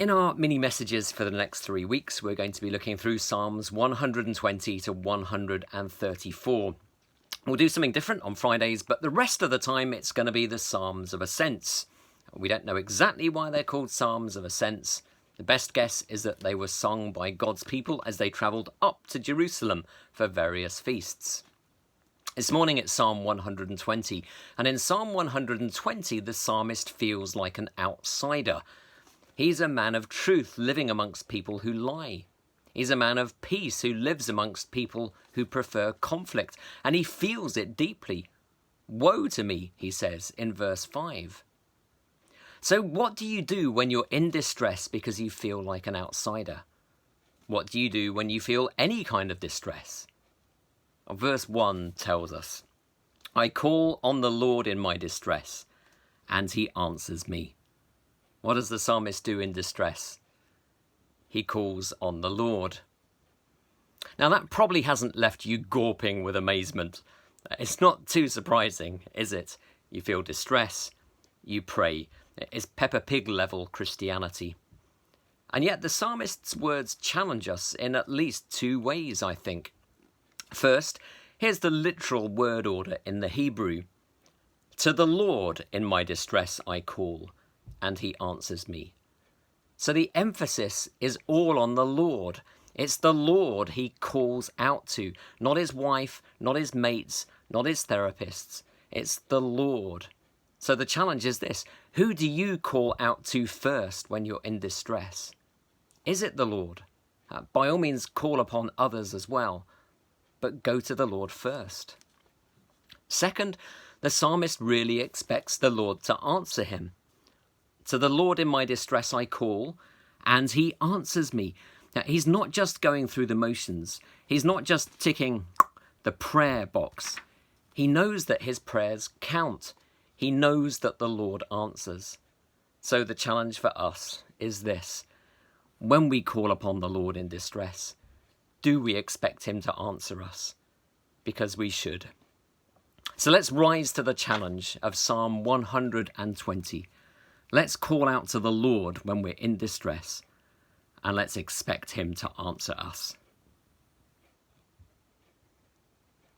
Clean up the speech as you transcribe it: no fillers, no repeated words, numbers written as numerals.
In our mini messages for the next 3 weeks, we're going to be looking through Psalms 120 to 134. We'll do something different on Fridays, but the rest of the time it's going to be the Psalms of Ascents. We don't know exactly why they're called Psalms of Ascents. The best guess is that they were sung by God's people as they travelled up to Jerusalem for various feasts. This morning it's Psalm 120, and in Psalm 120 the psalmist feels like an outsider. He's a man of truth living amongst people who lie. He's a man of peace who lives amongst people who prefer conflict, and he feels it deeply. Woe to me, he says in verse 5. So what do you do when you're in distress because you feel like an outsider? What do you do when you feel any kind of distress? Verse 1 tells us, I call on the Lord in my distress, and he answers me. What does the psalmist do in distress? He calls on the Lord. Now that probably hasn't left you gawping with amazement. It's not too surprising, is it? You feel distress, you pray. It's Peppa Pig level Christianity. And yet the psalmist's words challenge us in at least 2 ways, I think. First, here's the literal word order in the Hebrew. To the Lord in my distress I call, and he answers me. So the emphasis is all on the Lord. It's the Lord he calls out to, not his wife, not his mates, not his therapists. It's the Lord. So the challenge is this: who do you call out to first when you're in distress? Is it the Lord? By all means, call upon others as well, but go to the Lord first. Second, the psalmist really expects the Lord to answer him. To the Lord in my distress I call, and he answers me. Now, he's not just going through the motions. He's not just ticking the prayer box. He knows that his prayers count. He knows that the Lord answers. So the challenge for us is this: when we call upon the Lord in distress, do we expect him to answer us? Because we should. So let's rise to the challenge of Psalm 120. Let's call out to the Lord when we're in distress, and let's expect him to answer us.